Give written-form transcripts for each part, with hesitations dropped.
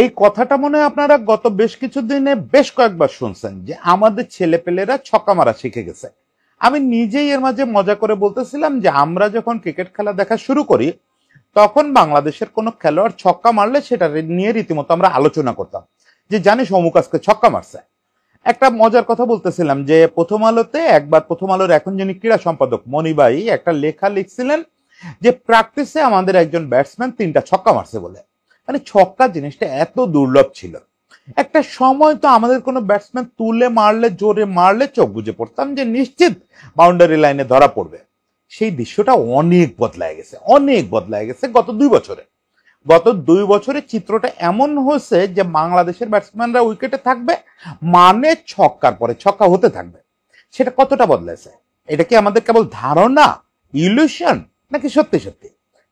এই কথাটা মনে হয় আপনারা গত বেশ কিছুদিনে বেশ কয়েকবার শুনছেন যে আমাদের ছেলেপেলেরা ছক্কা মারা শিখে গেছে। আমি নিজেই এর মাঝে মজা করে বলতেছিলাম যে আমরা যখন ক্রিকেট খেলা দেখা শুরু করি তখন বাংলাদেশের কোনো খেলোয়াড় ছক্কা মারলে সেটা নিয়ে রীতিমতো আমরা আলোচনা করতাম যে জানিস অমুক আজকে ছক্কা মারছে। একটা মজার কথা বলতেছিলাম যে প্রথম আলোতে একবার, প্রথম আলোর এখন যিনি ক্রীড়া সম্পাদক মনিবাই একটা লেখা লিখছিলেন যে প্র্যাকটিসে আমাদের একজন ব্যাটসম্যান 3টা ছক্কা মারছে বলে। মানে ছক্কা জিনিসটা এত দুর্লভ ছিল। একটা সময় তো আমাদের কোনো ব্যাটসম্যান তুলে মারলে, জোরে মারলে চোখ বুজে পড়তাম যে নিশ্চিত বাউন্ডারি লাইনে ধরা পড়বে। সেই দৃশ্যটা অনেক বদলায় গেছে, অনেক বদলায় গেছে গত 2 বছরে। গত 2 বছরে চিত্রটা এমন হয়েছে যে বাংলাদেশের ব্যাটসম্যানরা উইকেটে থাকবে মানে ছক্কার পরে ছক্কা হতে থাকবে। সেটা কতটা বদলেছে? এটা কি আমাদের কেবল ধারণা, ইলিউশন, নাকি সত্যি সত্যি?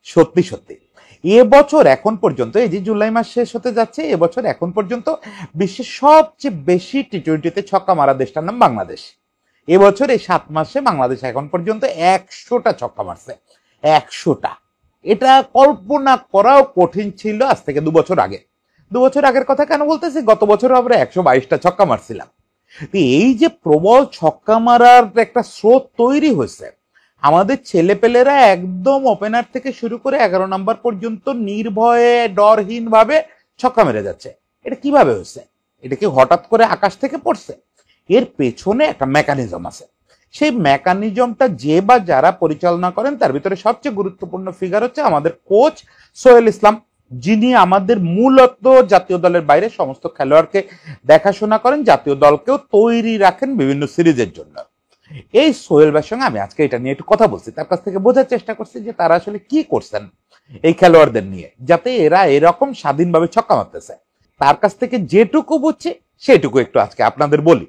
সত্যি সত্যি এবছর এখন পর্যন্ত, এই যে জুলাই মাস শেষ হতে যাচ্ছে, এবছর এখন পর্যন্ত বিশ্বের সবচেয়ে বেশি টি-20তে ছক্কা মারা দেশটার নাম বাংলাদেশ। এবছর এই 7 মাসে বাংলাদেশ এখন পর্যন্ত 100টা ছক্কা মারছে। 100টা। এটা কল্পনা করাও কঠিন ছিল আজ থেকে 2 বছর আগে। 2 বছর আগের কথা কেন বলতেছি? গত বছর আমরা 122টা ছক্কা মারছিলাম। এই যে প্রবল ছক্কা মারার একটা স্রোত তৈরি হয়েছে, আমাদের ছেলেপেলেরা একদম ওপেনার থেকে শুরু করে 11 নম্বর পর্যন্ত নির্ভয়ে ডরহীন ভাবে ছক্কা মেরে যাচ্ছে। এটা কিভাবে হয়েছে? এটা কি হঠাৎ করে আকাশ থেকে পড়ছে? এর পেছনে একটা মেকানিজম আছে। সেই মেকানিজমটা যে বা যারা পরিচালনা করেন তার ভিতরে সবচেয়ে গুরুত্বপূর্ণ ফিগার হচ্ছে আমাদের কোচ সোহেল ইসলাম, যিনি আমাদের মূলত জাতীয় দলের বাইরে সমস্ত খেলোয়াড়কে দেখাশোনা করেন, জাতীয় দলকেও তৈরি রাখেন বিভিন্ন সিরিজের জন্য। এই সোহেল ভাইয়ের সঙ্গে আমি আজকে এটা নিয়ে একটু কথা বলছি, তার কাছ থেকে বোঝার চেষ্টা করছি যে তারা আসলে কি করছেন এই খেলোয়াড়দের নিয়ে, যাতে এরা এরকম স্বাধীনভাবে ছক্কা মারতেছে। তার কাছ থেকে যেটুকু বুঝছি সেটুকু একটু আজকে আপনাদের বলি।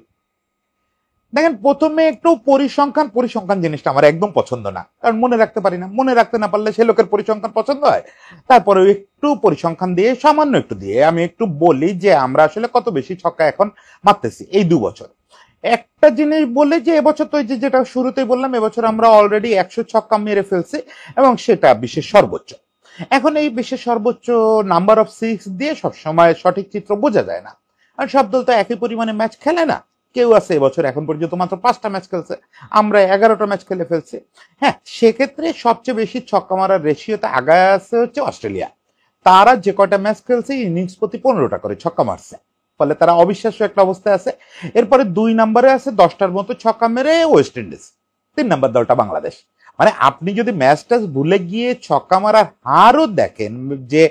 দেখেন, প্রথমে একটু পরিসংখ্যান, পরিসংখ্যান জিনিসটা আমার একদম পছন্দ না, কারণ মনে রাখতে পারি না। মনে রাখতে না পারলে সে লোকের পরিসংখ্যান পছন্দ হয়? তারপরে একটু পরিসংখ্যান দিয়ে, সামান্য একটু দিয়ে আমি একটু বলি যে আমরা আসলে কত বেশি ছক্কা এখন মারতেছি এই 2 বছর। একটা জিনিস বলে যে এবছর তো যেটা শুরুতেই বললাম, এবছর আমরা অলরেডি 100 ছক্কা মেরে ফেলছি এবং সেটা বিশ্বের সর্বোচ্চ। এখন এই বিশ্বের সর্বোচ্চ নাম্বার অফ 6 দিয়ে সবসময় সঠিক চিত্র বোঝা যায় না, আর সব দল তো একই পরিমাণে ম্যাচ খেলে না। কেউ আছে এবছর এখন পর্যন্ত মাত্র 5টা ম্যাচ খেলছে, আমরা 11টা ম্যাচ খেলে ফেলছি। হ্যাঁ, সেক্ষেত্রে সবচেয়ে বেশি ছক্কা মারার রেশিওতে আগায় আছে হচ্ছে অস্ট্রেলিয়া। তারা যে কয়টা ম্যাচ খেলছে ইনিংস প্রতি 15টা করে ছক্কা মারছে, ফলে তারা অবিশ্বাস্য একটা অবস্থায় আছে। এরপরে 2 নম্বরে আছে 10টার মতো ছক্কা মেরে ওয়েস্ট ইন্ডিজ। 3 নম্বর দলটা বাংলাদেশ। মানে আপনি যদি ম্যাচটা ভুলে গিয়ে ছক্কা মারার হারও দেখেন যে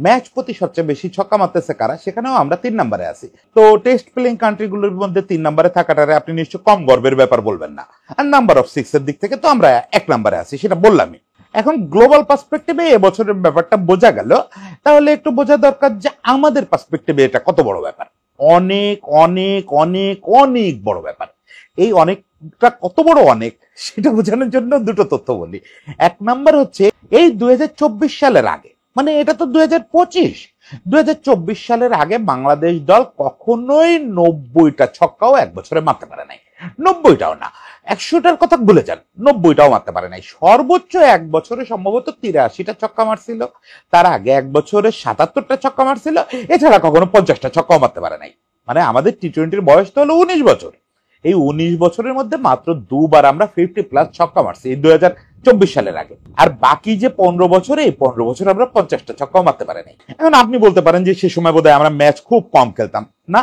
ম্যাচ প্রতি সবচেয়ে বেশি ছক্কা মারতেছে কারা, সেখানেও আমরা 3 নম্বরে আছি। তো টেস্ট প্লেইং কান্ট্রিগুলোর মধ্যে 3 নম্বরে থাকাটারে আপনি নিশ্চয় কম গর্বের ব্যাপার বলবেন না। আর নাম্বার অফ 6 এর দিক থেকে তো আমরা 1 নম্বরে আছি, সেটা বললামই। এখন গ্লোবাল পার্সপেক্টিভে এবছরের ব্যাপারটা বোঝা গেল, তাহলে একটু বোঝা দরকার যে আমাদের পার্সপেক্টিভে এটা কত বড় ব্যাপার। অনেক অনেক অনেক অনেক বড় ব্যাপার। এই অনেকটা কত বড় অনেক, সেটা বোঝানোর জন্য দুটো তথ্য বলি। 1 নাম্বার হচ্ছে এই 2024 সালের আগে, মানে এটা তো 2025 সালের আগে বাংলাদেশ দল কখনোই 90টা ছক্কাও এক বছরে মারতে পারে নাই। 90টাও না, 100টার কথা ভুলে যান, 90টাও মারতে পারে নাই। সর্বোচ্চ এক বছরে সম্ভবত 83টা ছক্কা মারছিল, তার আগে এক বছরে 77টা ছক্কা মারছিল, এছাড়া কখনো 50টা ছক্কাও মারতে পারে নাই। মানে আমাদের টি-20 বয়স তো হলো 19 বছর। এই 19 বছরের মধ্যে মাত্র 2বার আমরা 50+ ছক্কা মারছি, এই 2024 সালের আগে। আর বাকি যে 15 বছরে, এই 15 বছর আমরা 50টা ছক্কাও মারতে পারি নাই। এখন আপনি বলতে পারেন যে সে সময় বোধহয় আমরা ম্যাচ খুব কম খেলতাম। না,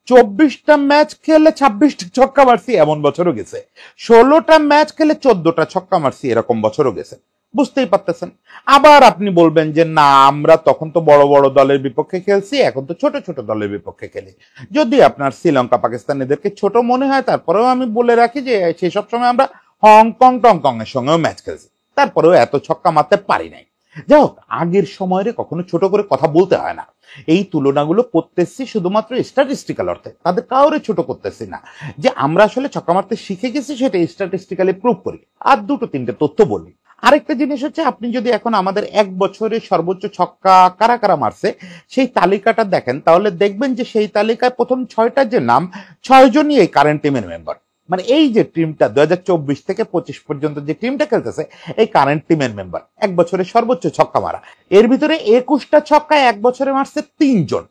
24টা ম্যাচ খেলে 26টা ছক্কা মারছি এমন বছরও গেছে। 16টা ম্যাচ খেলে 14টা ছক্কা মারছি এরকম বছরও গেছে। বুঝতেই পারতেছেন। আবার আপনি বলবেন যে না, আমরা তখন তো বড় বড় দলের বিপক্ষে খেলছি, এখন তো ছোট ছোট দলের বিপক্ষে খেলি। যদি আপনার শ্রীলঙ্কা পাকিস্তান এদেরকে ছোট মনে হয়, তারপরেও আমি বলে রাখি যে সেই সব সময় আমরা হংকং টংকং এর সঙ্গেও ম্যাচ খেলছি, তারপরেও এত ছক্কা মারতে পারি নাই। যাই হোক, আগের সময়ের কখনো ছোট করে কথা বলতে হয় না। এই তুলনাগুলো করতেছি শুধুমাত্র স্ট্যাটিস্টিক্যাল অর্থে, তাদের কাউরে ছোট করতেছি না। যে আমরা আসলে ছক্কা মারতে শিখে গেছি সেটা স্ট্যাটিস্টিক্যালি প্রুভ করি। আর 2-3টে তথ্য বলি। আরেকটা জিনিস হচ্ছে, আপনি যদি এখন আমাদের এক বছরে সর্বোচ্চ ছক্কা কারা কারা মারছে সেই তালিকাটা দেখেন, তাহলে দেখবেন যে সেই তালিকায় প্রথম 6টা যে নাম, 6 জনই এই কারেন্ট টিমের মেম্বার। মানে এই যে টিমটা 2024 থেকে 25 পর্যন্ত যে টিমটা খেলতেছে, এই কারেন্ট টিমের মেম্বার। এক বছরে সর্বোচ্চ ছক্কা মারা, এর ভিতরে 21টা ছক্কা এক বছরে মারছে 3 জন।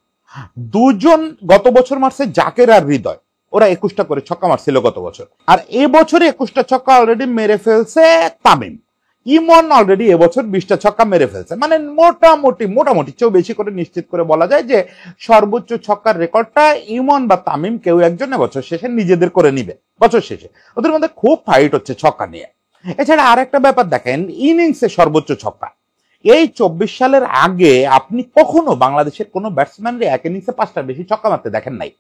দুজন গত বছর মারছে জাকের আর হৃদয়, ওরা 21টা করে ছক্কা মারছিল গত বছর। আর এবছরে 21টা ছক্কা অলরেডি মেরে ফেলছে তামিম। ইমন অলরেডি এবছর 20টা ছক্কা মেরে ফেলছে। মানে মোটামুটি চেয়েও বেশি করে নিশ্চিত করে বলা যায় যে সর্বোচ্চ ছক্কার রেকর্ডটা ইমন বা তামিম কেউ একজন বছর শেষে নিজেদের করে নিবে। বছর শেষে ওদের মধ্যে খুব ফাইট হচ্ছে ছক্কা নিয়ে। এছাড়া আর একটা ব্যাপার দেখেন, ইনিংসে সর্বোচ্চ ছক্কা। এই 24 সালের আগে আপনি কখনো বাংলাদেশের কোনো ব্যাটসম্যানরে এক ইনিংসে 5টার বেশি ছক্কা মারতে দেখেন নাই।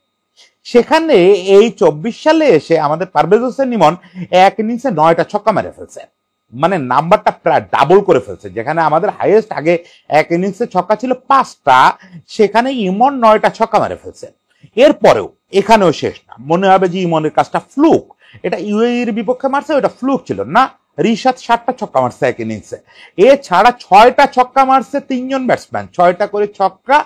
সেখানে এই 24 সালে এসে আমাদের পারভেজ হোসেন ইমন এক ইনিংসে 9টা ছক্কা মেরে ফেলছে। মানে নাম্বারটা প্রায় ডাবল করে ফেলছে। যেখানে আমাদের হাইয়েস্ট আগে এক ইনিংসে ছক্কা ছিল 5টা, সেখানে ইমন 9টা ছক্কা মেরে ফেলছে। এরপরেও এখানেও শেষ না। মনে হবে যে ইমনের কাজটা ফ্লুক, এটা ইউএইর বিপক্ষে মারছে, ওটা ফ্লুক ছিল না। রিশাদ 7টা ছক্কা মারছে এক ইনিংসে। এছাড়া 6টা ছক্কা মারছে 3জন ব্যাটসম্যান। 6টা করে ছক্কা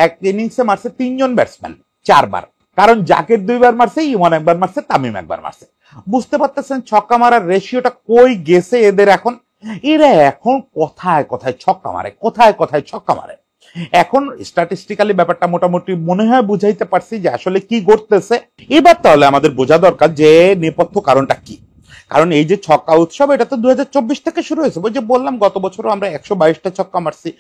এক ইনিংসে মারছে 3জন ব্যাটসম্যান 4বার। কারণ জাকের 2বার মারছে, ইমন 1বার মারছে, তামিম 1বার মারছে। বুঝতে পারতেছেন ছক্কা মারার রেশিওটা কই গেছে এদের এখন। এরা এখন কোথায় কোথায় ছক্কা মারে, কোথায় কোথায় ছক্কা মারে। এখন স্ট্যাটিস্টিক্যালি ব্যাপারটা মোটামুটি মনে হয় বুঝাইতে পারছি যে আসলে কি ঘটতেছে। এবার তাহলে আমাদের বোঝা দরকার যে নেপথ্য কারণটা কি। কারণ এই যে ছক্কা উৎসব, এটা তো 2024 থেকে শুরু হয়েছে। ওই যে বললাম গত বছরও আমরা 122টা ছক্কা মারছি।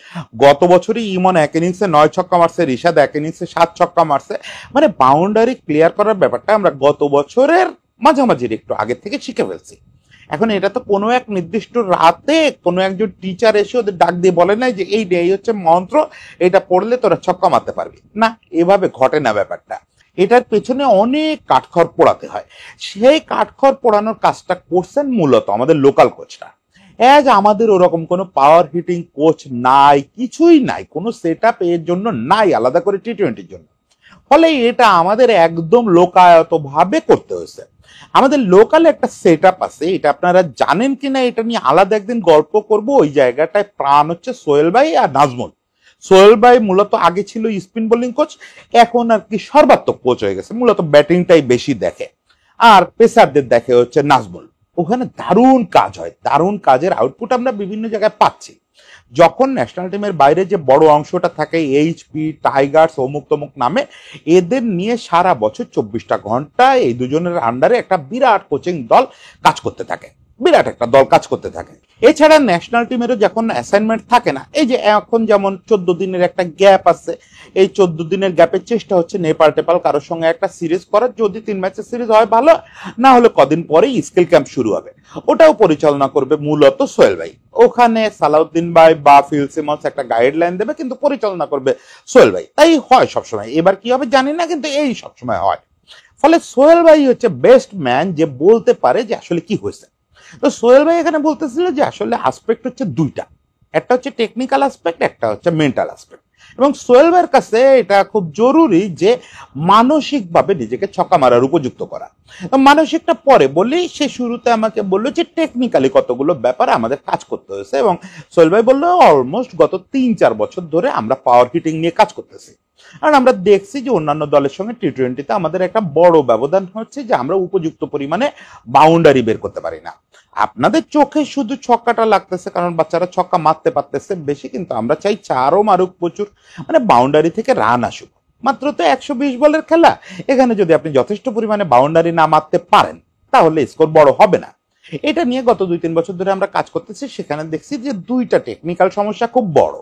গত বছরই ইমন এক ইনিংসে 9 ছক্কা মারছে, রিশাদ এক ইনিংসে 7 ছক্কা মারছে। মানে বাউন্ডারি ক্লিয়ার করার ব্যাপারটা আমরা গত বছরের মাঝামাঝির একটু আগে থেকে শিখে ফেলছি। এখন এটা তো কোনো এক নির্দিষ্ট রাতে কোনো একজন টিচার এসে ওদের ডাক দিয়ে বলে নাই যে এই হচ্ছে মন্ত্র, এটা পড়লে তোরা ছক্কা মারতে পারবি না। এভাবে ঘটে না ব্যাপারটা। এটার পেছনে অনেক কাঠখড় পোড়াতে হয়। সেই কাঠখড় পোড়ানোর কাজটা করছেন মূলত আমাদের লোকাল কোচরা। আমাদের ওরকম কোনো পাওয়ার হিটিং কোচ নাই, কিছুই নাই, কোনো সেট আপ এর জন্য নাই আলাদা করে টি-20-র জন্য। ফলে এটা আমাদের একদম লোকায়ত ভাবে করতে হয়েছে। আমাদের লোকাল একটা সেট আপ আছে, এটা আপনারা জানেন কিনা এটা নিয়ে আলাদা একদিন গল্প করব। ওই জায়গাটায় প্রাণ হচ্ছে সোহেল ভাই আর নাজমুল। সোহেল ভাই মূলত আগে ছিল স্পিন বোলিং কোচ, এখন আর কি সর্বাত্মক কোচ হয়ে গেছে, মূলত ব্যাটিংটাই বেশি দেখে। আর পেসারদের দেখে হচ্ছে নাজমুল। ওখানে দারুণ কাজ হয়, দারুণ কাজের আউটপুট আমরা বিভিন্ন জায়গায় পাচ্ছি। যখন ন্যাশনাল টিমের বাইরে যে বড় অংশটা থাকে এইচপি, টাইগার্স, অমুক তমুক নামে, এদের নিয়ে সারা বছর 24টা ঘন্টা এই দুজনের আন্ডারে একটা বিরাট কোচিং দল কাজ করতে থাকে, বিরাট একটা দল কাজ করতে থাকে। এছাড়া ন্যাশনাল টিমেরও যখন অ্যাসাইনমেন্ট থাকে না, এই যে এখন যেমন 14 দিনের একটা গ্যাপ আছে, এই 14 দিনের গ্যাপের চেষ্টা হচ্ছে নেপাল টেপাল কারোর সঙ্গে একটা সিরিজ করার। যদি 3 ম্যাচের সিরিজ হয় ভালো, না হলে কদিন পরেই স্কিল ক্যাম্প শুরু হবে। ওটাও পরিচালনা করবে মূলত সোহেল ভাই। ওখানে সালাউদ্দিন ভাই বা ফিল সিমন্স একটা গাইডলাইন দেবে, কিন্তু পরিচালনা করবে সোহেল ভাই। তাই হয় সবসময়। এবার কি হবে জানি না, কিন্তু এই সবসময় হয়। ফলে সোহেল ভাই হচ্ছে বেস্ট ম্যান যে বলতে পারে যে আসলে কি হয়েছে। তো সোহেল ভাই এখানে বলতেছিল যে আসলে আসপেক্ট হচ্ছে দুইটা, একটা হচ্ছে টেকনিক্যাল আসপেক্ট, একটা হচ্ছে মেন্টাল আসপেক্ট। এবং সোহেল ভাইয়ের কাছে এটা খুব জরুরি যে মানসিকভাবে নিজেকে ছক্কা মারার উপযুক্ত করা। মানসিকটা পরে বলি, সে শুরুতে আমাকে বললো যে টেকনিক্যালি কতগুলো ব্যাপারে আমাদের কাজ করতে হয়েছে। এবং সোহেল ভাই বললো অলমোস্ট গত 3-4 বছর ধরে আমরা পাওয়ার হিটিং নিয়ে কাজ করতেছি। কারণ আমরা দেখছি যে অন্যান্য দলের সঙ্গে টি-20তে আমাদের একটা বড় ব্যবধান হচ্ছে যে আমরা উপযুক্ত পরিমাণে বাউন্ডারি বের করতে পারি না। আপনাদের চোখে শুধু ছক্কাটা লাগতেছে কারণ বাচ্চারা ছক্কা মারতে পারতেছে বেশি, কিন্তু আমরা চাই চারও মারুক প্রচুর, মানে বাউন্ডারি থেকে রান আসুক। মাত্র তো 120 বলের খেলা, এখানে যদি আপনি যথেষ্ট পরিমাণে বাউন্ডারি না মারতে পারেন তাহলে স্কোর বড় হবে না। এটা নিয়ে গত 2-3 বছর ধরে আমরা কাজ করতেছি। সেখানে দেখছি যে দুইটা টেকনিক্যাল সমস্যা খুব বড়।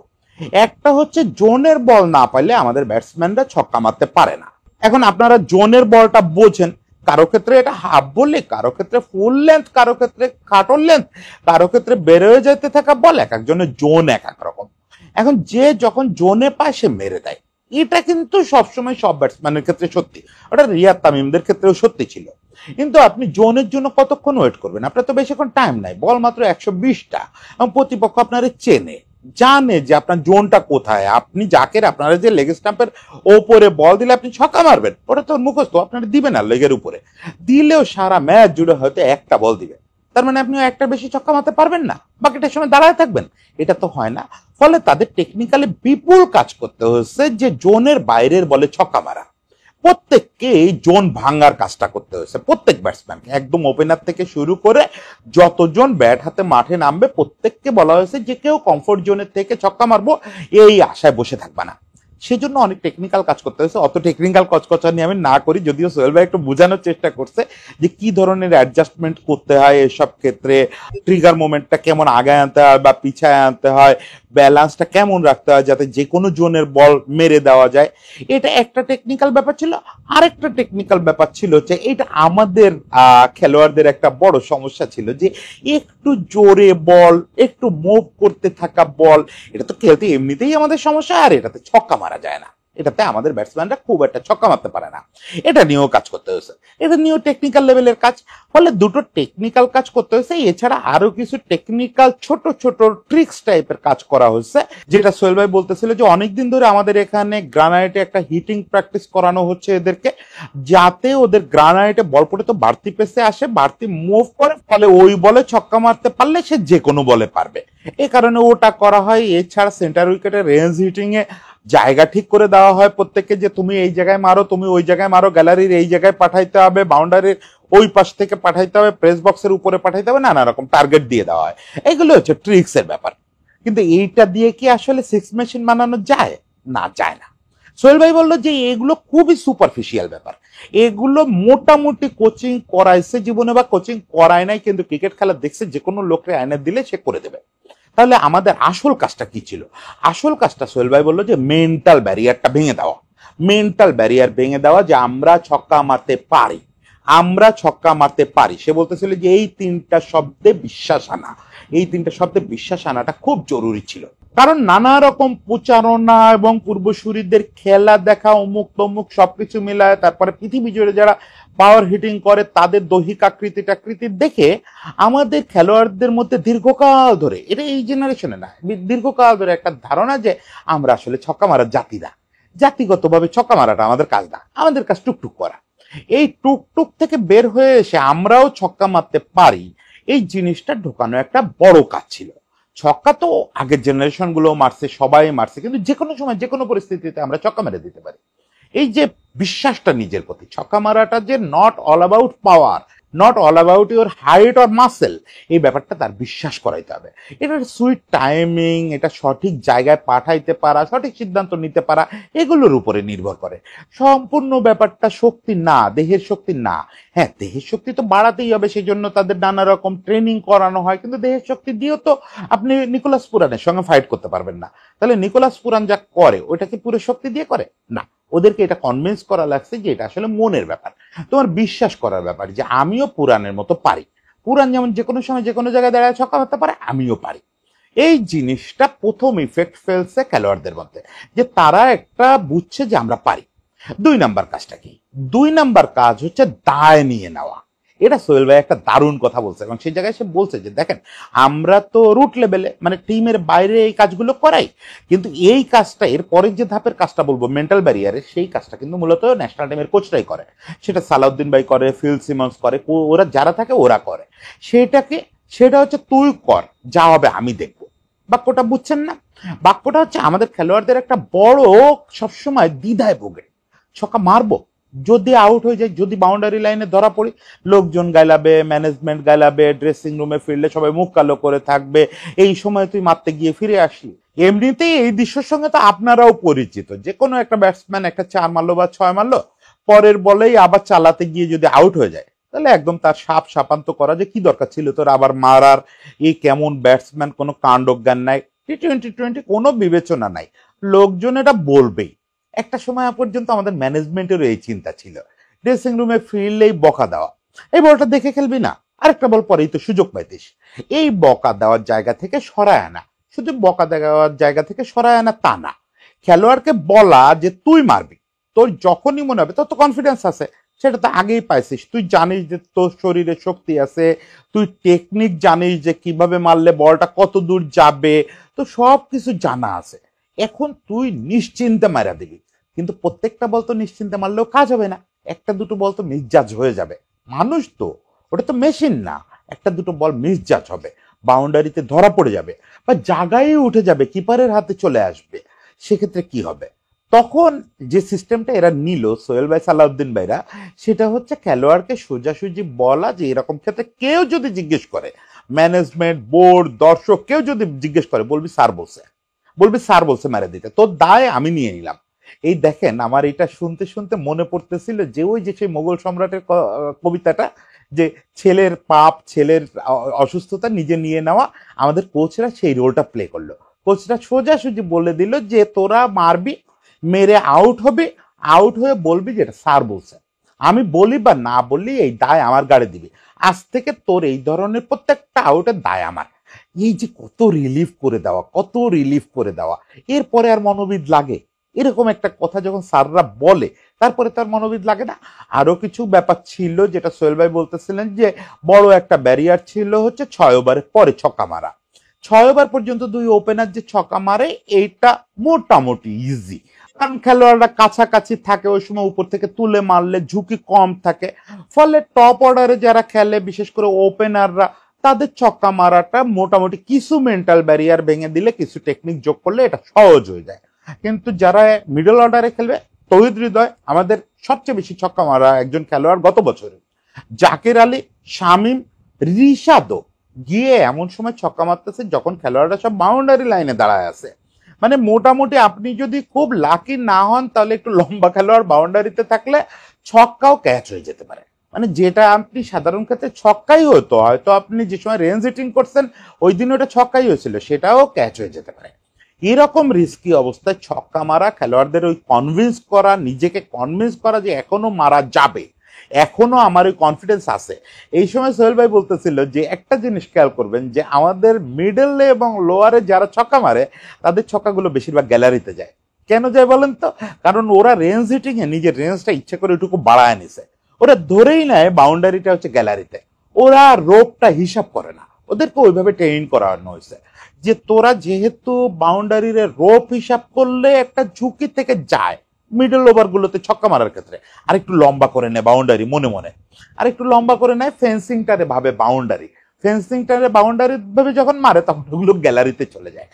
একটা হচ্ছে জোনের বল না পাইলে আমাদের ব্যাটসম্যানরা ছক্কা মারতে পারে না। এখন আপনারা জোনের বলটা বোঝেন, কারো ক্ষেত্রে এটা হাফ বলে, কারো ক্ষেত্রে ফুল লেন্থ, কারো ক্ষেত্রে কাটর লেন্থ, কারো ক্ষেত্রে বের হয়ে যেতে থাকা বল, এক একজনের জোন এক এক রকম। এখন যে যখন জোনে পায় সে মেরে দেয়। এটা কিন্তু সবসময় সব ব্যাটসম্যানের ক্ষেত্রে সত্যি, ওটা রিয়াদ তামিমদের ক্ষেত্রেও সত্যি ছিল। কিন্তু আপনি জোনের জন্য কতক্ষণ ওয়েট করবেন? আপনার তো বেশিক্ষণ টাইম নাই, বল মাত্র 120টা। প্রতিপক্ষ আপনার চেনে, জানে যে আপনার জোনটা কোথায়। আপনি জাকের আপনারা যে লেগ স্টাম্পের ওপরে বল দিলে আপনি ছক্কা মারবেন, ওটা তো মুখস্থ, আপনারা দিবে না লেগের উপরে। দিলেও সারা ম্যাচ জুড়ে হয়তো একটা বল দিবে, তার মানে আপনি একটা বেশি ছক্কা মারতে পারবেন না, বাকিটার সময় দাঁড়ায় থাকবেন। এটা তো হয় না। ফলে তাদের টেকনিক্যালি বিপুল কাজ করতে হচ্ছে যে জোনের বাইরের বলে ছক্কা মারা। প্রত্যেককে এই জোন ভাঙার কাজটা করতে হয়েছে, প্রত্যেক ব্যাটসম্যানকে, একদম ওপেনার থেকে শুরু করে যতজন ব্যাট হাতে মাঠে নামবে প্রত্যেককে বলা হয়েছে যে কেউ কমফোর্ট জোনের থেকে ছক্কা মারবো এই আশায় বসে থাকবা না। সেজন্য অনেক টেকনিক্যাল কাজ করতে হয়েছে। অত টেকনিক্যাল কচকচা নিয়ে আমি না করি, যদিও সোহেল ভাই একটু বোঝানোর চেষ্টা করছে যে কি ধরনের অ্যাডজাস্টমেন্ট করতে হয় এসব ক্ষেত্রে, ট্রিগার মোমেন্টটা কেমন আগায় আনতে হয় বা পিছায় আনতে হয়, ব্যালেন্সটা কেমন রাখতে হয় যাতে যে কোনো জোনের বল মেরে দেওয়া যায়। এটা একটা টেকনিক্যাল ব্যাপার ছিল। আরেকটা টেকনিক্যাল ব্যাপার ছিল যে এটা আমাদের খেলোয়াড়দের একটা বড় সমস্যা ছিল যে একটু জোরে বল, একটু মুভ করতে থাকা বল, এটা তো খেলতে এমনিতেই আমাদের সমস্যা, আর এটাতে ছক্কা মারা যায় না, এটাতে আমাদের ব্যাটসম্যানরা খুব একটা ছক্কা মারতে পারে না। এটা নিয়েও কাজ করতে হয়েছে, এটা নিয়েও টেকনিক্যাল লেভেলের কাজ। ফলে দুটো টেকনিক্যাল কাজ করতে হয়েছে, এছাড়া আরো কিছু টেকনিক্যাল ছোট ছোট ট্রিক্স টাইপের কাজ করা হয়েছে। যেটা সোহেল ভাই বলতেছিল যে অনেকদিন ধরে আমাদের এখানে গ্রানাইটে একটা হিটিং প্র্যাকটিস করানো হচ্ছে এদেরকে, যাতে ওদের গ্রানাইটে বল পড়ে তো বাড়তি পেসে আসে, বাড়তি মুভ করে, ফলে ওই বলে ছক্কা মারতে পারলে সে যে কোনো বলে পারবে, এ কারণে ওটা করা হয়। এছাড়া সেন্টার উইকেটে রেঞ্জ হিটিং এ জায়গা ঠিক করে দেওয়া হয় প্রত্যেককে, যে তুমি এই জায়গায় মারো, তুমি ওই জায়গায় মারো, গ্যালারির এই জায়গায় পাঠাইতে হবে, বাউন্ডারির ওই পাশ থেকে পাঠাইতে হবে, প্রেস বক্সের উপরে পাঠাইতে হবে, নানা রকম টার্গেট দিয়ে দেওয়া হয়। এগুলো হচ্ছে ট্রিক্স এর ব্যাপার। কিন্তু এইটা দিয়ে কি আসলে সিক্স মেশিন বানানো যায়? না, যায় না। সোহেল ভাই বললো যে এগুলো খুবই সুপারফিশিয়াল ব্যাপার, এগুলো মোটামুটি কোচিং করাইছে জীবনে বা কোচিং করায় নাই, কিন্তু ক্রিকেট খেলা দেখছে যে কোনো লোককে আয়না দিলে সে করে দেবে। তাহলে আমাদের আসল কাজটা কি ছিল? আসল কাজটা সোহেল ভাই বললো যে মেন্টাল ব্যারিয়ারটা ভেঙে দেওয়া। মেন্টাল ব্যারিয়ার ভেঙে দেওয়া যে আমরা ছক্কা মারতে পারি, আমরা ছক্কা মারতে পারি। সে বলতেছিল যে এই তিনটা শব্দে বিশ্বাস আনা, এই তিনটা শব্দে বিশ্বাস আনাটা খুব জরুরি ছিল। কারণ নানা রকম প্রচারণা এবং পূর্বসূরীদের খেলা দেখা, অমুক তমুক সবকিছু মিলায় তারপরে পৃথিবী জুড়ে যারা পাওয়ার হিটিং করে তাদের দৈহিক আকৃতি টাকৃতি দেখে আমাদের খেলোয়াড়দের মধ্যে দীর্ঘকাল ধরে, এটা এই জেনারেশনে না, দীর্ঘকাল ধরে একটা ধারণা যে আমরা আসলে ছক্কা মারার জাতি না, জাতিগতভাবে ছক্কা মারাটা আমাদের কাজ না, আমাদের কাজ টুকটুক করা। এই টুকটুক থেকে বের হয়ে এসে আমরাও ছক্কা মারতে পারি, এই জিনিসটা ঢোকানো একটা বড় কাজ ছিল। ছক্কা তো আগের জেনারেশন গুলো মারছে, সবাই মারছে, কিন্তু যে কোনো সময় যে কোনো পরিস্থিতিতে আমরা ছক্কা মেরে দিতে পারি। এই যে বিশ্বাসটা নিজের প্রতি, ছক্কা মারাটা যে not all about power, not all about your height or muscle, এই ব্যাপারটা তার বিশ্বাস করাইতে হবে। এটার সুইট টাইমিং, এটা সঠিক জায়গায় পাঠাইতে পারা, সঠিক সিদ্ধান্ত নিতে পারা, এগুলোর উপরে নির্ভর করে। সম্পূর্ণ ব্যাপারটা শক্তি না, দেহের শক্তি না। হ্যাঁ, দেহের শক্তি তো বাড়াতেই হবে, সেই জন্য তাদের নানা রকম ট্রেনিং করানো হয়, কিন্তু দেহের শক্তি দিয়েও তো আপনি নিকোলাস পুরানের সঙ্গে ফাইট করতে পারবেন না। তাহলে নিকোলাস পুরান যা করে ওইটা কি পুরো শক্তি দিয়ে করে? না, ওদেরকে এটা কনভিন্স করা লাগছে যে এটা আসলে মনের ব্যাপার, তোমার বিশ্বাস করার ব্যাপার, যে আমিও পুরাণের মতো পারি। পুরাণ যেমন যে কোনো সময় যে কোনো জায়গায় দাঁড়ায় ছক্কা মারতে পারে, আমিও পারি। এই জিনিসটা প্রথম ইফেক্ট ফেলছে খেলোয়াড়দের মধ্যে, যে তারা একটা বুঝছে যে আমরা পারি। দুই নাম্বার কাজটা কি? দুই নাম্বার কাজ হচ্ছে দায় নিয়ে নেওয়া। এটা সোহেল ভাই একটা দারুণ কথা বলছে, এবং সেই জায়গায় সে বলছে যে দেখেন, আমরা তো রুট লেভেলে মানে টিমের বাইরে এই কাজগুলো করাই, কিন্তু এই কাজটা, এর পরের যে ধাপের কাজটা বলবো মেন্টাল ব্যারিয়ারে, সেই কাজটা কিন্তু মূলত ন্যাশনাল টিমের কোচরাই করে। সেটা সালাউদ্দিন ভাই করে, ফিল সিমন্স করে, ওরা যারা থাকে ওরা করে। সেটা হচ্ছে তুই কর, যা হবে আমি দেখবো। বাক্যটা বুঝছেন না? বাক্যটা হচ্ছে আমাদের খেলোয়াড়দের একটা বড় সবসময় দ্বিধায় ভোগে, ছক্কা মারবো, যদি আউট হয়ে যায়, যদি বাউন্ডারি লাইনে ধরা পড়ি, লোকজন গাইলাবে, ম্যানেজমেন্ট গাইলাবে, ড্রেসিং রুমে ফিরলে সবাই মুখ কালো করে থাকবে, এই সময় তুই মারতে গিয়ে ফিরে আসলি। এমনিতেই এই দৃশ্যের সঙ্গে তো আপনারাও পরিচিত, যে কোনো একটা ব্যাটসম্যান একটা 4 মারলো বা 6 মারলো, পরের বলেই আবার চালাতে গিয়ে যদি আউট হয়ে যায়, তাহলে একদম তার সাপান্ত করা, যে কি দরকার ছিল তোর আবার মারার, এই কেমন ব্যাটসম্যান, কোনো কাণ্ডজ্ঞান নাই, টি-20 কোনো বিবেচনা নাই, লোকজন এটা বলবেই। একটা সময় পর্যন্ত আমাদের ম্যানেজমেন্টেরও এই চিন্তা ছিল, ড্রেসিং রুমে ফিরলেই বকা দেওয়া, এই বলটা দেখে খেলবি না, আরেকটা বল পরেই তো সুযোগ পাইতিস। এই বকা দেওয়ার জায়গা থেকে সরায় আনা, শুধু বকা দেওয়ার জায়গা থেকে সরায় আনা তা না, খেলোয়াড়কে বলা যে তুই মারবি, তোর যখনই মনে হবে, তোর তো কনফিডেন্স আছে, সেটা তো আগেই পাইছিস, তুই জানিস যে তোর শরীরে শক্তি আছে, তুই টেকনিক জানিস যে কিভাবে মারলে বলটা কত দূর যাবে, তো সব কিছু জানা আছে। এখন তুই নিশ্চিন্তে মারা দিবি, কিন্তু প্রত্যেকটা বল তো নিশ্চিন্তে মারলেও কাজ হবে না, একটা দুটো বল তো মিসজাজ হয়ে যাবে। মানুষ তো, ওটা তো মেশিন না, একটা দুটো বল মিসজাজ হবে, বাউন্ডারিতে ধরা পড়ে যাবে, বা জায়গায় উঠে যাবে, কিপারের হাতে চলে আসবে, সেক্ষেত্রে কি হবে? তখন যে সিস্টেমটা এরা নিল, সোহেল ভাই, সালাউদ্দিন ভাইরা, সেটা হচ্ছে খেলোয়াড়কে সোজাসুজি বলা যে এরকম ক্ষেত্রে কেউ যদি জিজ্ঞেস করে, ম্যানেজমেন্ট, বোর্ড, দর্শক কেউ যদি জিজ্ঞেস করে, বলবি স্যার বলছে, বলবি স্যার বলছে মেরে দিতে, তোর দায় আমি নিয়ে নিলাম, এই দেখেন, আমার এটা শুনতে শুনতে মনে পড়তেছিল যে ওই যে সেই মোগল সম্রাটের কবিতাটা, যে ছেলের পাপ, ছেলের অসুস্থতা নিজে নিয়ে নেওয়া। আমাদের কোচরা সেই রোলটা প্লে করলো। কোচরা সোজাসুজি বলে দিল যে তোরা মারবি, মেরে আউট হবে, আউট হয়ে বলবি যেটা স্যার বলছে, আমি বলি বা না বললি এই দায় আমার গাড়ি দিবি, আজ থেকে তোর এই ধরনের প্রত্যেকটা আউটের দায় আমার। এই যে কত রিলিফ করে দেওয়া, কত রিলিফ করে দেওয়া, এরপরে আর মনোবিদ লাগে? এরকম একটা কথা যখন স্যাররা বলে তারপরে তার মনোবিদ লাগে না? আরো কিছু ব্যাপার ছিল যেটা সোহেল ভাই বলতেছিলেন, যে বড় একটা ব্যারিয়ার ছিল হচ্ছে 6 ওভারের পরে ছক্কা মারা। 6 ওভার পর্যন্ত দুই ওপেনার যে ছক্কা মারে এইটা মোটামুটি ইজি, কারণ খেলোয়াড়রা কাছাকাছি থাকে, ওই সময় উপর থেকে তুলে মারলে ঝুঁকি কম থাকে। ফলে টপ অর্ডারে যারা খেলে, বিশেষ করে ওপেনাররা, তাদের ছক্কা মারাটা মোটামুটি কিছু মেন্টাল ব্যারিয়ার ভেঙে দিলে, কিছু টেকনিক যোগ করলে এটা সহজ হয়ে যায়। কিন্তু যারা মিডল অর্ডারে খেলবে, তৌহিদ হৃদয় আমাদের সবচেয়ে বেশি ছক্কা মারা একজন খেলোয়াড় গত বছরে, জাকির আলী, শামীম, রিশাদও গিয়ে এমন সময় ছক্কা মারতেছে যখন খেলোয়াড়রা সব বাউন্ডারি লাইনে দাঁড়ায় আছে। মানে মোটামুটি আপনি যদি খুব লাকি না হন তাহলে একটু লম্বা খেলোয়াড় বাউন্ডারিতে থাকলে ছক্কাও ক্যাচ হয়ে যেতে পারে। মানে যেটা আপনি সাধারণ ক্ষেত্রে ছক্কাই হতো, হয়তো আপনি যে সময় রেঞ্জ হিটিং করছেন ওই দিন ওটা ছক্কাই হয়েছিল, সেটাও ক্যাচ হয়ে যেতে পারে। এরকম রিস্কি অবস্থায় ছক্কা মারা, খেলোয়াড়দের ওই কনভিন্স করা, নিজেকে কনভিন্স করা যে এখনো মারা যাবে, এখনো আমার ওই কনফিডেন্স আছে। এই সময় সোহেল ভাই বলতেছিল যে একটা জিনিস খেয়াল করবেন, যে আমাদের মিডলে এবং লোয়ারে যারা ছক্কা মারে তাদের ছক্কাগুলো বেশিরভাগ গ্যালারিতে যায়। কেন যায় বলেন তো? কারণ ওরা রেঞ্জ হিটিং এ নিজের রেঞ্জটা ইচ্ছে করে ওইটুকু বাড়ায় নিছে, ওরা ধরেই নেয় বাউন্ডারিটা হচ্ছে গ্যালারিতে, ওরা রোপটা হিসাব করে না। ওদেরকে ওইভাবে ট্রেন করানো হয়েছে যে তোরা যেহেতু বাউন্ডারির রোপ হিসাব করলে একটা ঝুঁকি থেকে যায়, মিডল ওভার গুলোতে ছক্কা মারার ক্ষেত্রে আরেকটু লম্বা করে নেয় বাউন্ডারি, মনে মনে আরেকটু লম্বা করে নেয়, ফেন্সিংটারে ভাবে বাউন্ডারি, ফেন্সিংটারে বাউন্ডারি ভাবে যখন মারে তখন ওগুলো গ্যালারিতে চলে যায়।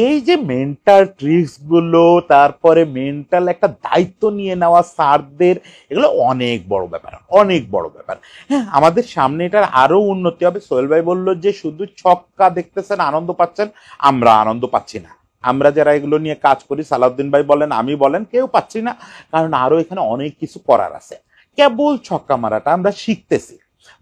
এই যে মেন্টাল ট্রিক্স গুলো, তারপরে মেন্টাল একটা দায়িত্ব নিয়ে নেওয়া স্যারদের, এগুলো অনেক বড় ব্যাপার, অনেক বড় ব্যাপার। হ্যাঁ, আমাদের সামনে এটার আরো উন্নতি হবে। সোহেল ভাই বললো যে শুধু ছক্কা দেখতেছেন, আনন্দ পাচ্ছেন, আমরা আনন্দ পাচ্ছি না। আমরা যারা এগুলো নিয়ে কাজ করি, সালাউদ্দিন ভাই বলেন, আমি বলেন, কেউ পাচ্ছি না। কারণ আরো এখানে অনেক কিছু করার আছে। কেবল ছক্কা মারাটা আমরা শিখতেছি।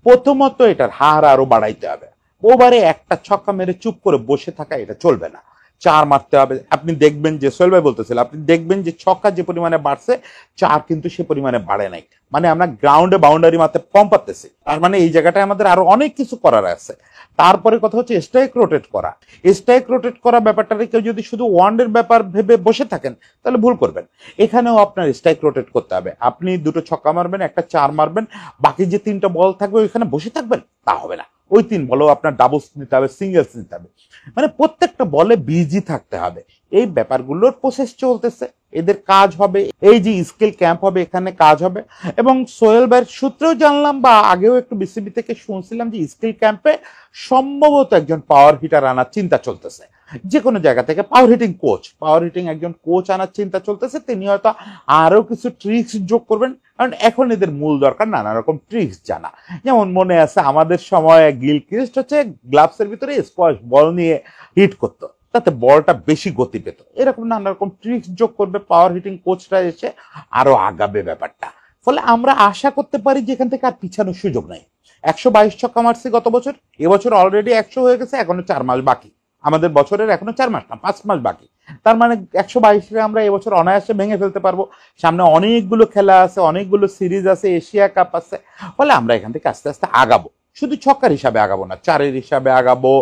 প্রথমত এটার হার আরো বাড়াইতে হবে। ওভারে একটা ছক্কা মেরে চুপ করে বসে থাকা এটা চলবে না, 4 মারতে হবে। আপনি দেখবেন যে সোহেল ভাই বলতেছিল, আপনি দেখবেন যে ছক্কা যে পরিমাণে বাড়ছে, 4 কিন্তু সে পরিমাণে বাড়ে নাই। মানে আমরা গ্রাউন্ডে বাউন্ডারি মারতে কম পারতেছি, তার মানে এই জায়গাটায় আমাদের আরো অনেক কিছু করার আছে। তারপরে কথা হচ্ছে স্ট্রাইক রোটেট করা। স্ট্রাইক রোটেট করা ব্যাপারটাকে কেউ যদি শুধু ওয়ানডের ব্যাপার ভেবে বসে থাকেন তাহলে ভুল করবেন। এখানেও আপনার স্ট্রাইক রোটেট করতে হবে। আপনি 2টো ছক্কা মারবেন, একটা 4 মারবেন, বাকি যে 3টা বল থাকবে ওইখানে বসে থাকবেন, তা হবে না। ওই 3 বলও আপনার ডাবলস নিতে হবে, সিঙ্গেলস নিতে হবে, মানে প্রত্যেকটা বলে বিজি থাকতে হবে। এই ব্যাপারগুলোর প্রসেস চলতেছে, এদের কাজ হবে। এই যে স্কিল ক্যাম্প হবে, এখানে কাজ হবে। এবং সোহেল ভাইয়ের সূত্রেও জানলাম, বা আগেও একটু বিসিবি থেকে শুনছিলাম, যে স্কিল ক্যাম্পে সম্ভবত একজন পাওয়ার হিটার আনার চিন্তা চলতেছে। যে কোনো জায়গা থেকে পাওয়ার হিটিং কোচ, পাওয়ার হিটিং একজন কোচ আনার চিন্তা চলতেছে। তিনি হয়তো আরো কিছু ট্রিক্স যোগ করবেন, কারণ এখন এদের মূল দরকার নানা রকম ট্রিক্স জানা। যেমন মনে আছে আমাদের সময় গিলক্রিস্ট হচ্ছে গ্লাভসের ভিতরে স্কোয়াশ বল নিয়ে হিট করতো, তাতে বলটা বেশি গতি পেত। এরকম নানা রকম ট্রিক্স যোগ করবে পাওয়ার হিটিং কোচরা, এসে আরো আগাবে ব্যাপারটা। ফলে আমরা আশা করতে পারি যে এখান থেকে আর পিছানোর সুযোগ নাই। 122 ছক্কা মারছি গত বছর, এবছর অলরেডি 100 হয়ে গেছে, এখনো 4 মাস বাকি। আমাদের বছরের এখনো 4 মাস না, 5 মাস বাকি। তার মানে 122-রে আমরা এবছর অনায়াসে ভেঙে ফেলতে পারবো। সামনে অনেকগুলো খেলা আছে, অনেকগুলো সিরিজ আছে, এশিয়া কাপ আছে। ফলে আমরা এখান থেকে আস্তে আস্তে আগাবো। শুধু ছক্কার হিসাবে আগাবো না, 4-এর হিসাবে আগাবো,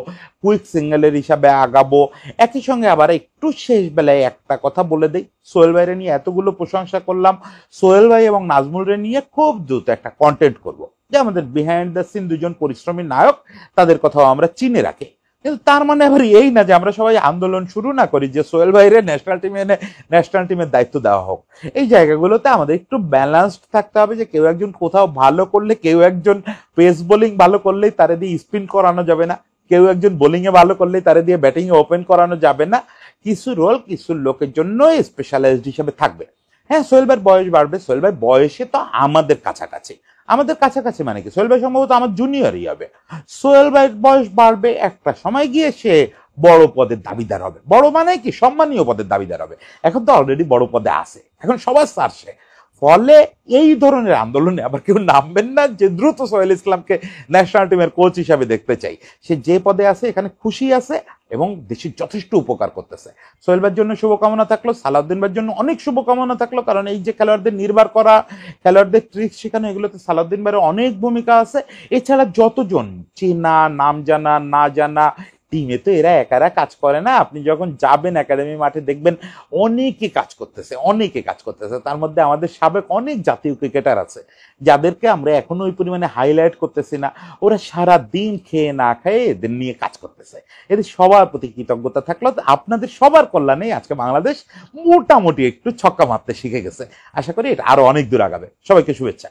কুইক সিঙ্গেলের হিসাবে আগাবো। একই সঙ্গে আবার একটু শেষ বেলায় একটা কথা বলে দেই, সোহেল ভাইরে নিয়ে এতগুলো প্রশংসা করলাম, সোহেল ভাই এবং নাজমুলরে নিয়ে খুব দ্রুত একটা কন্টেন্ট করব, যে আমাদের বিহাইন্ড দ্য সিন দুজন পরিশ্রমী নায়ক, তাদের কথাও আমরা চিনে রাখি। কিন্তু তার মানে আবার এই না যে আমরা সবাই আন্দোলন শুরু না করি যে সোহেল ভাইরে ন্যাশনাল টিমে এনে ন্যাশনাল টিমের দায়িত্ব দেওয়া হোক। এই জায়গাগুলোতে আমাদের একটু ব্যালেন্সড থাকতে হবে, যে কেউ একজন কোথাও ভালো করলে, কেউ একজন পেস বোলিং ভালো করলেই তারে দিয়ে স্পিন করানো যাবে না, কেউ একজন বোলিং এ ভালো করলেই তারে দিয়ে ব্যাটিং এ ওপেন করানো যাবে না। কিছু রোল কিছু লোকের জন্য স্পেশালাইজড হিসেবে থাকবে। হ্যাঁ, সোহেল ভাইয়ের বয়স বাড়বে, সোহেল ভাই বয়সে তো আমাদের কাছাকাছি। আমাদের কাছাকাছি মানে কি, সোহেল ভাই সম্ভবত আমার জুনিয়রই হবে। সোহেল ভাইয়ের বয়স বাড়বে, একটা সময় গিয়ে সে বড় পদের দাবিদার হবে। বড় মানে কি, সম্মানীয় পদের দাবিদার হবে। এখন তো অলরেডি বড় পদে আছে, এখন সবার সারছে। ফলে এই ধরনের আন্দোলনে আবার কেউ নামবেন না যে দ্রুত সোহেল ইসলামকে ন্যাশনাল টিমের কোচ হিসাবে দেখতে চাই। সে যে পদে আছে এখানে খুশি আছে এবং দেশের যথেষ্ট উপকার করতেছে। সোহেল ভাইয়ের জন্য শুভকামনা থাকলো, সালাউদ্দিন ভাইয়ের জন্য অনেক শুভকামনা থাকলো, কারণ এই যে খেলোয়াড়দের নির্ভর করা, খেলোয়াড়দের ট্রিক্স শেখানো, এগুলোতে সালাউদ্দিন ভাইয়ের অনেক ভূমিকা আছে। এছাড়া যতজন চেনা, নাম জানা, না জানা, টিমে তো এরা একারা কাজ করে না। আপনি যখন যাবেন একাডেমি মাঠে দেখবেন অনেকে কাজ করতেছে, অনেকে কাজ করতেছে। তার মধ্যে আমাদের সাবেক অনেক জাতীয় ক্রিকেটার আছে যাদেরকে আমরা এখনো ওই পরিমাণে হাইলাইট করতেছি না। ওরা সারা দিন খেয়ে না খেয়ে এদের নিয়ে কাজ করতেছে। এদের সবার প্রতি কৃতজ্ঞতা থাকলো। আপনাদের সবার কল্যাণে আজকে বাংলাদেশ মোটামুটি একটু ছক্কা মারতে শিখে গেছে। আশা করি এটা আরো অনেক দূর আগাবে। সবাইকে শুভেচ্ছা।